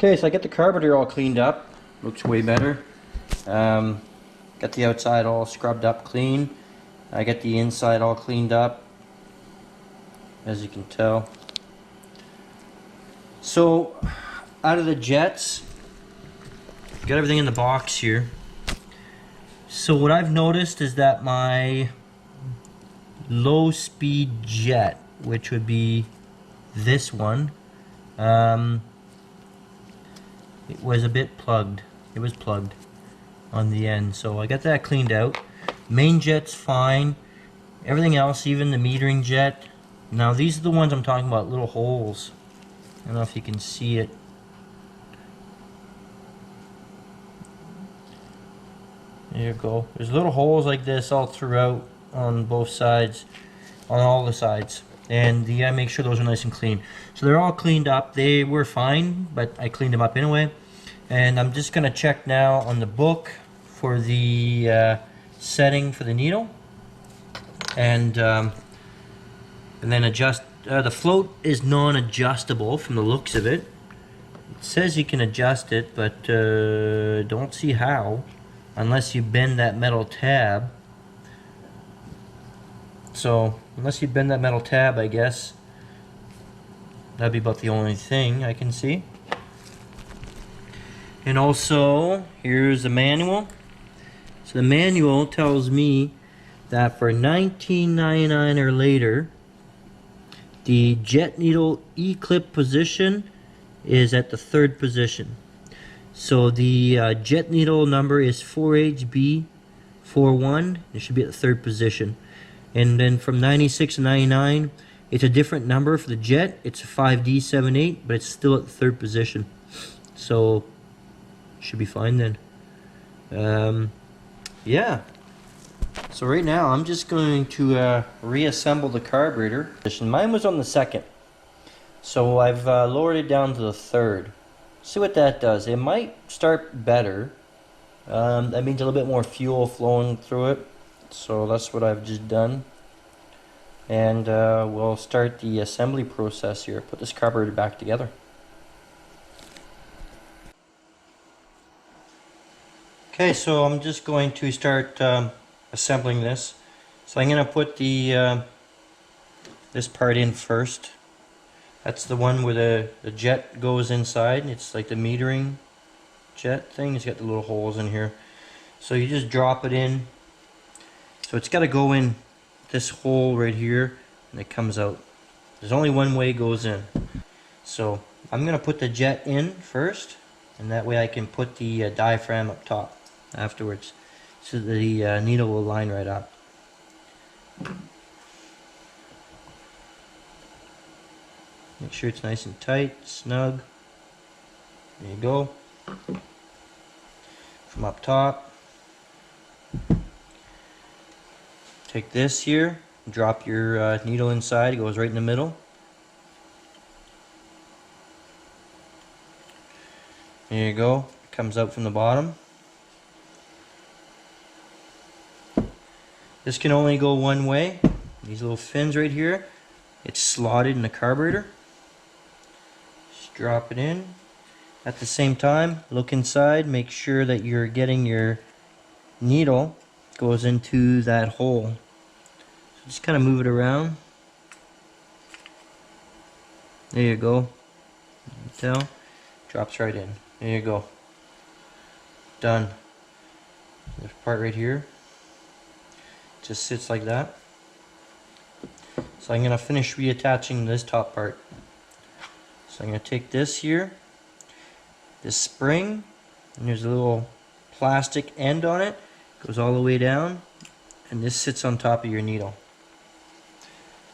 Okay, so I get the carburetor all cleaned up. Looks way better. Got the outside all scrubbed up clean. I get the inside all cleaned up, as you can tell. So, out of the jets, got everything in the box here. So what I've noticed is that my low speed jet, which would be this one, it was a bit plugged. It was plugged on the end, so I got that cleaned out. Main jet's fine. Everything else, even the metering jet. Now these are the ones I'm talking about, little holes. I don't know if you can see it. There you go. There's little holes like this all throughout on both sides, on all the sides. And you gotta make sure those are nice and clean. So they're all cleaned up. They were fine, but I cleaned them up anyway. And I'm just gonna check now on the book for the setting for the needle. And then adjust. The float is non-adjustable from the looks of it. It says you can adjust it, but don't see how, unless you bend that metal tab. So, unless you bend that metal tab, I guess that'd be about the only thing I can see. And also, here's the manual. So the manual tells me that for $19.99 or later, the jet needle E-clip position is at the 3rd position. So the jet needle number is 4HB41. It should be at the 3rd position. And then from 96 to 99, it's a different number for the jet. It's a 5D78, but it's still at the 3rd position. So, should be fine then. Yeah. So right now, I'm just going to reassemble the carburetor. Mine was on the 2nd. So I've lowered it down to the 3rd. See what that does. It might start better. That means a little bit more fuel flowing through it. So that's what I've just done. And we'll start the assembly process here. Put this carburetor back together. Okay, so I'm just going to start assembling this. So I'm going to put the this part in first. That's the one where the jet goes inside. It's like the metering jet thing. It's got the little holes in here. So you just drop it in. So it's got to go in this hole right here, and it comes out. There's only one way it goes in. So I'm going to put the jet in first, and that way I can put the diaphragm up top afterwards, so the needle will line right up. Make sure it's nice and tight, snug. There you go. From up top. Take this here, drop your needle inside, it goes right in the middle. There you go, it comes out from the bottom. This can only go one way. These little fins right here, it's slotted in the carburetor. Just drop it in. At the same time, look inside, make sure that you're getting your needle goes into that hole. So just kind of move it around. There you go. You can tell. Drops right in. There you go. Done. This part right here just sits like that. So I'm going to finish reattaching this top part. So I'm going to take this here, this spring, and there's a little plastic end on it, goes all the way down, and this sits on top of your needle.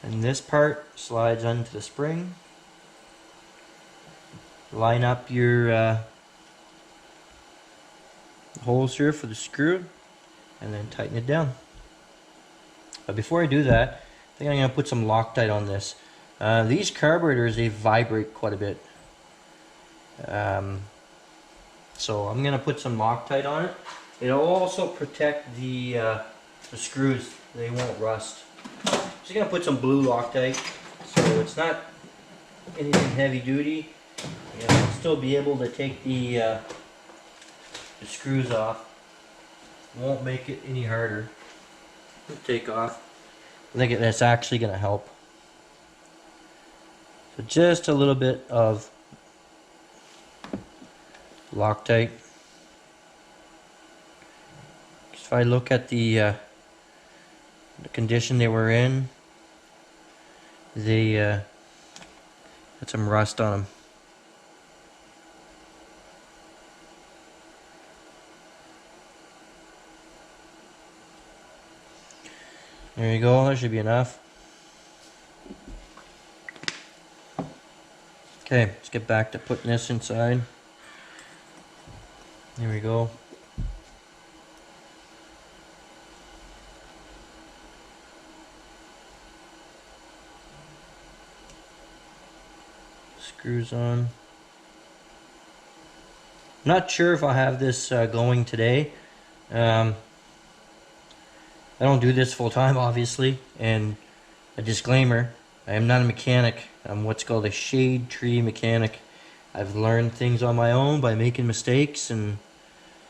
And this part slides onto the spring. Line up your holes here for the screw, and then tighten it down. But before I do that, I think I'm going to put some Loctite on this. These carburetors, they vibrate quite a bit. So I'm going to put some Loctite on it. It'll also protect the screws. They won't rust. Just going to put some blue Loctite. So it's not anything heavy duty. I'll still be able to take the screws off. Won't make it any harder to take off. I think that's actually going to help. So just a little bit of Loctite. If I look at the condition they were in, they had some rust on them. There you go, that should be enough. Okay, let's get back to putting this inside. There we go. Screws on. I'm not sure if I'll have this going today. I don't do this full time, obviously, and a disclaimer, I am not a mechanic. I'm what's called a shade tree mechanic. I've learned things on my own by making mistakes, and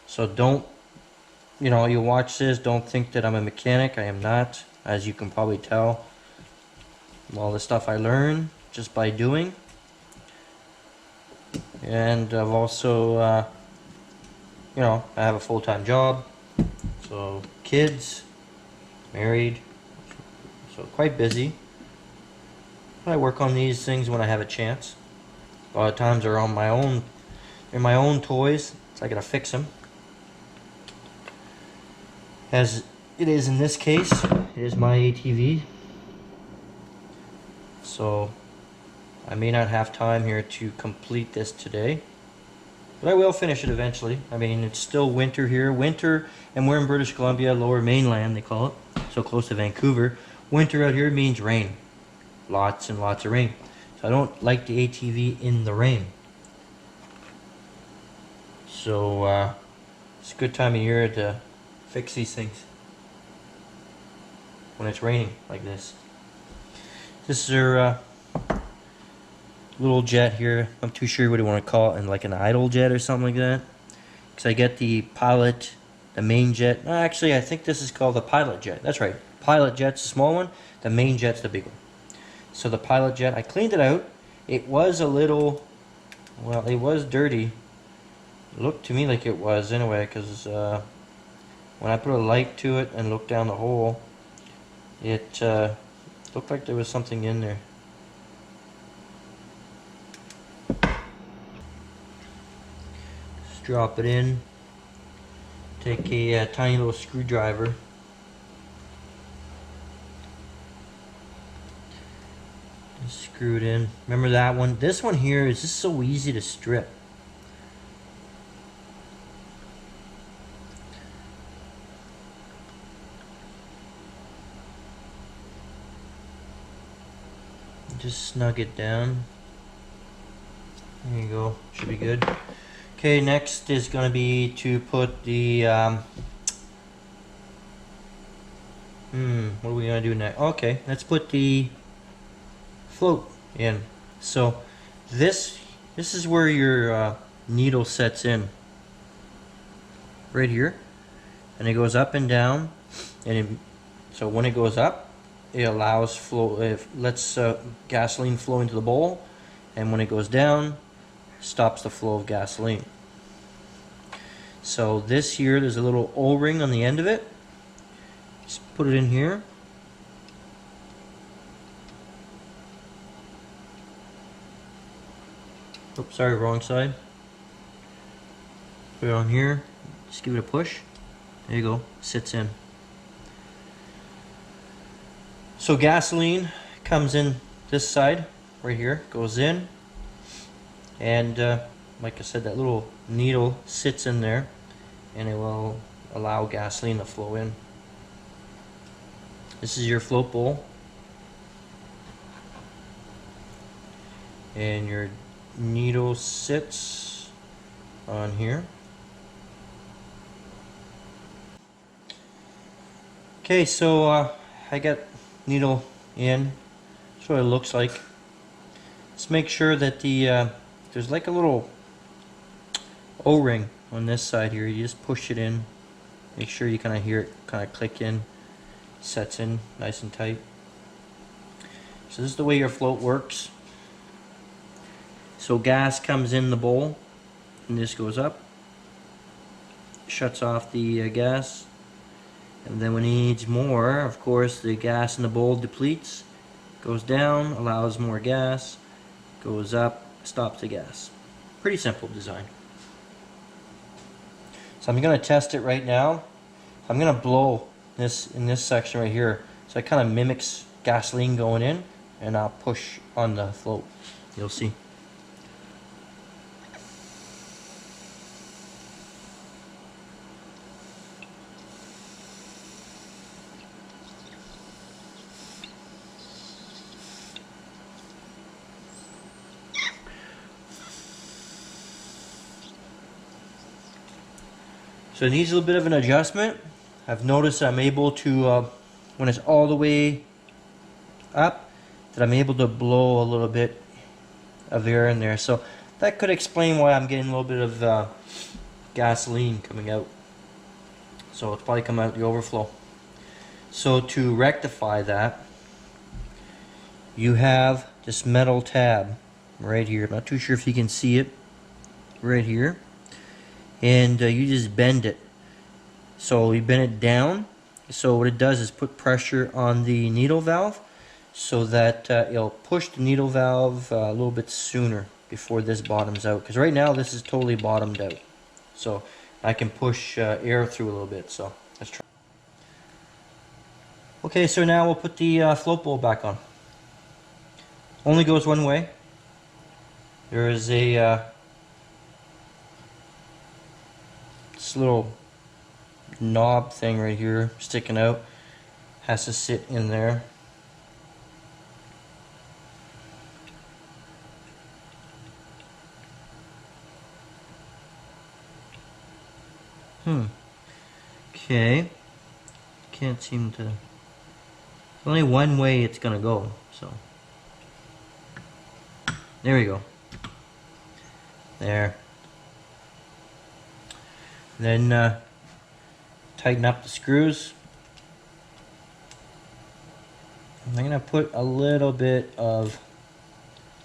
so don't, you watch this, don't think that I'm a mechanic. I am not, as you can probably tell. All the stuff I learned just by doing. And I've also, I have a full-time job, so kids, married, so quite busy. But I work on these things when I have a chance. A lot of times they're on my own, they're my own toys, so I gotta fix them. As it is in this case, it is my ATV. So I may not have time here to complete this today, but I will finish it eventually. I mean, it's still winter here. Winter, and we're in British Columbia, lower mainland they call it, so close to Vancouver. Winter out here means rain. Lots and lots of rain. So I don't like the ATV in the rain. So it's a good time of year to fix these things when it's raining like this. This is our little jet here. I'm too sure what you want to call it, and like an idle jet or something like that. Because I get the pilot, the main jet. Actually, I think this is called the pilot jet. That's right. Pilot jet's the small one. The main jet's the big one. So the pilot jet, I cleaned it out. It was a little, well, it was dirty. It looked to me like it was anyway, because when I put a light to it and looked down the hole, it looked like there was something in there. Just drop it in. Take a tiny little screwdriver. Screw it in. Remember that one? This one here is just so easy to strip. Just snug it down. There you go. Should be good. Okay, next is going to be to put the what are we going to do next? Okay, let's put the float in. So this is where your needle sets in, right here, and it goes up and down, and so when it goes up, it allows flow. It lets gasoline flow into the bowl, and when it goes down, stops the flow of gasoline. So this here, there's a little O-ring on the end of it. Just put it in here. Oops, sorry, wrong side. Put it on here. Just give it a push. There you go. Sits in. So gasoline comes in this side, right here. Goes in. And like I said, that little needle sits in there, and it will allow gasoline to flow in. This is your float bowl. And your needle sits on here. Okay, so I got needle in. That's what it looks like. Let's make sure that the there's like a little O-ring on this side here. You just push it in, make sure you kind of hear it kind of click in, sets in nice and tight. So this is the way your float works. So gas comes in the bowl and this goes up, shuts off the gas, and then when it needs more, of course, the gas in the bowl depletes, goes down, allows more gas, goes up, stops the gas. Pretty simple design. So I'm going to test it right now. I'm going to blow this in this section right here, so it kind of mimics gasoline going in, and I'll push on the float. You'll see. So it needs a little bit of an adjustment. I've noticed I'm able to, when it's all the way up, that I'm able to blow a little bit of air in there. So that could explain why I'm getting a little bit of gasoline coming out. So it's probably coming out the overflow. So to rectify that, you have this metal tab right here. I'm not too sure if you can see it right here. And you just bend it. So you bend it down. So what it does is put pressure on the needle valve, so that it'll push the needle valve a little bit sooner before this bottoms out. Because right now this is totally bottomed out. So I can push air through a little bit. So let's try. Okay, so now we'll put the float bowl back on. Only goes one way. There is a this little knob thing right here sticking out, has to sit in there. Okay, can't seem to, there's only one way it's gonna go, so there we go. There. Then tighten up the screws. I'm going to put a little bit of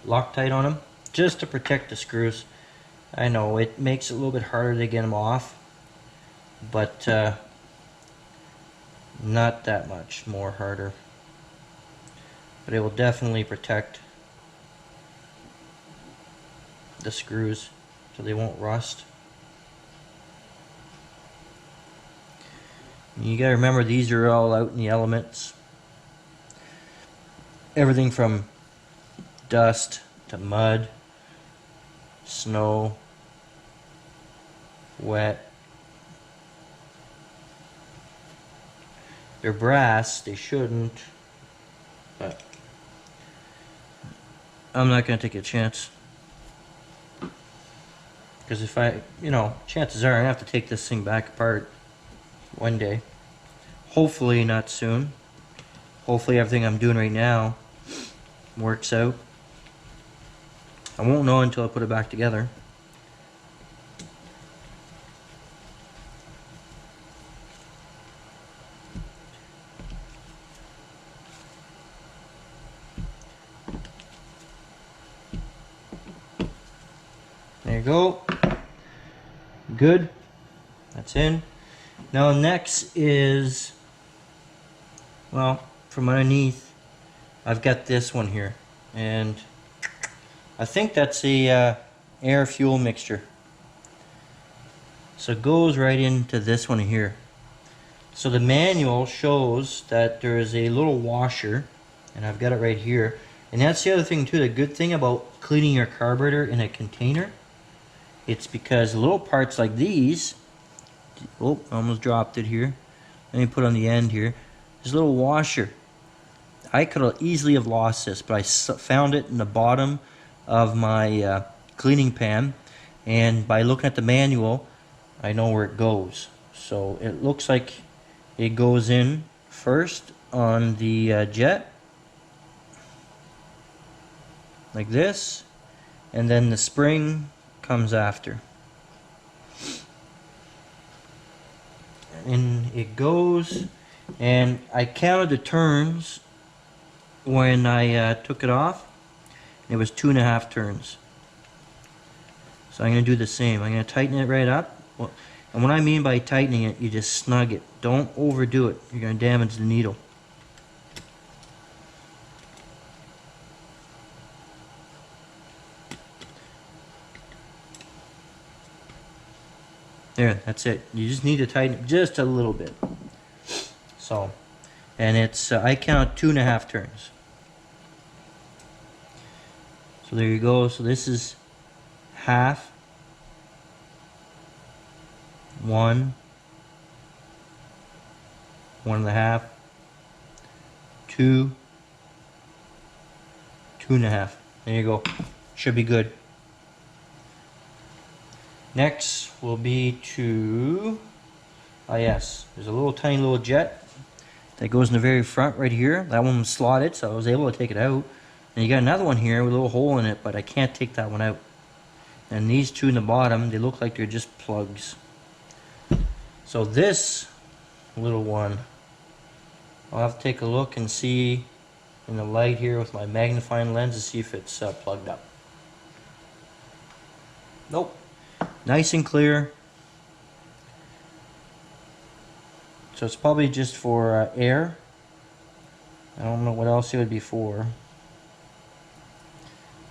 Loctite on them just to protect the screws. I know it makes it a little bit harder to get them off, but not that much more harder. But it will definitely protect the screws so they won't rust. You gotta remember, these are all out in the elements. Everything from dust to mud, snow, wet. They're brass, they shouldn't, but I'm not gonna take a chance. Because if I, chances are I have to take this thing back apart one day. Hopefully not soon. Hopefully everything I'm doing right now works out. I won't know until I put it back together. There you go. Good. That's in. Now next is, well, from underneath, I've got this one here, and I think that's a air fuel mixture. So it goes right into this one here. So the manual shows that there is a little washer, and I've got it right here. And that's the other thing too, the good thing about cleaning your carburetor in a container, it's because little parts like these, oh, I almost dropped it here. Let me put on the end here. There's a little washer. I could easily have lost this, but I found it in the bottom of my cleaning pan, and by looking at the manual, I know where it goes. So it looks like it goes in first on the jet, like this, and then the spring comes after. And it goes, and I counted the turns when I took it off. It was 2.5 turns. So I'm going to do the same. I'm going to tighten it right up. And what I mean by tightening it, you just snug it. Don't overdo it. You're going to damage the needle. There, that's it. You just need to tighten it just a little bit. So, and it's, I count 2.5 turns. So there you go. So this is half, 1, 1.5, 2, 2.5. There you go. Should be good. Next will be to, yes, there's a little tiny little jet that goes in the very front right here. That one was slotted, so I was able to take it out. And you got another one here with a little hole in it, but I can't take that one out. And these two in the bottom, they look like they're just plugs. So this little one, I'll have to take a look and see in the light here with my magnifying lens to see if it's plugged up. Nope. Nice and clear. So it's probably just for air. I don't know what else it would be for.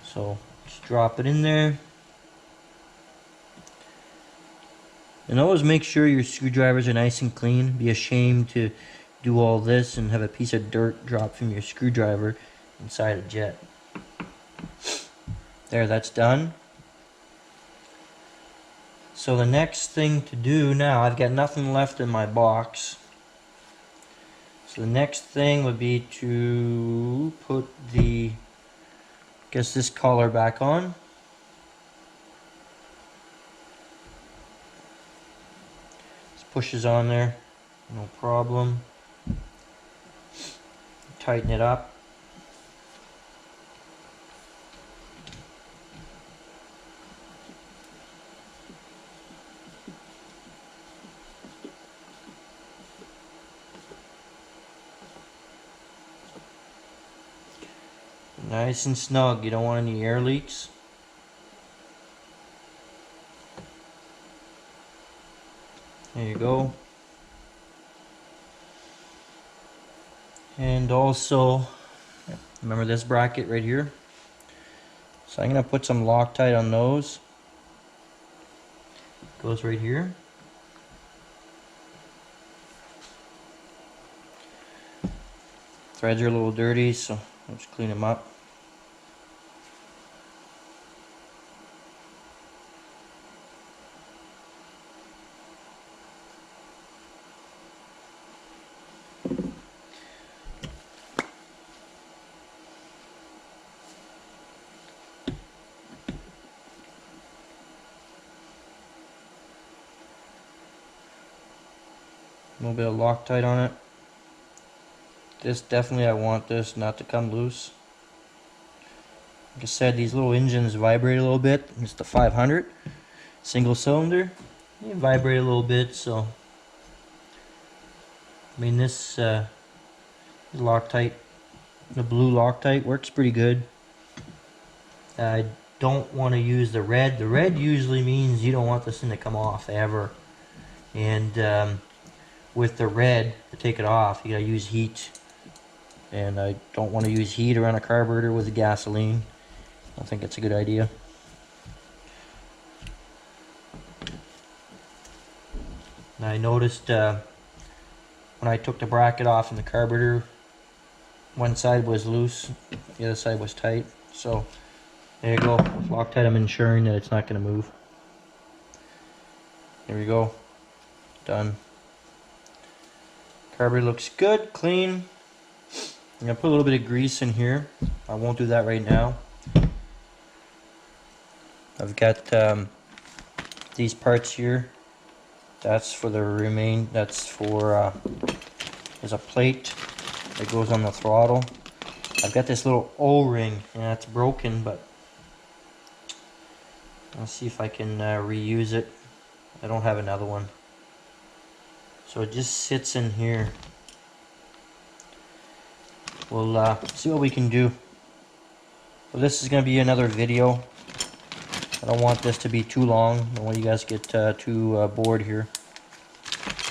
So just drop it in there. And always make sure your screwdrivers are nice and clean. Be ashamed to do all this and have a piece of dirt drop from your screwdriver inside a jet. There, that's done. So the next thing to do now, I've got nothing left in my box. So the next thing would be to put the, this collar back on. This pushes on there, no problem. Tighten it up. Nice and snug, you don't want any air leaks. There you go. And also, remember this bracket right here? So I'm going to put some Loctite on those. Goes right here. Threads are a little dirty, so I'll just clean them up. A little bit of Loctite on it. This definitely, I want this not to come loose. Like I said, these little engines vibrate a little bit. It's the 500 single cylinder. They vibrate a little bit, so I mean this Loctite, the blue Loctite works pretty good. I don't want to use the red. The red usually means you don't want this thing to come off ever. And with the red, to take it off, you gotta use heat. And I don't want to use heat around a carburetor with gasoline. I don't think it's a good idea. And I noticed when I took the bracket off in the carburetor, one side was loose, the other side was tight. So there you go, Loctite, I'm ensuring that it's not going to move. There we go, done. Carburetor looks good, clean. I'm going to put a little bit of grease in here. I won't do that right now. I've got these parts here. That's for the that's for, there's a plate that goes on the throttle. I've got this little O-ring, and that's broken, but Let's see if I can reuse it. I don't have another one. So it just sits in here. We'll see what we can do. Well, this is going to be another video. I don't want this to be too long. I don't want you guys to get too bored here.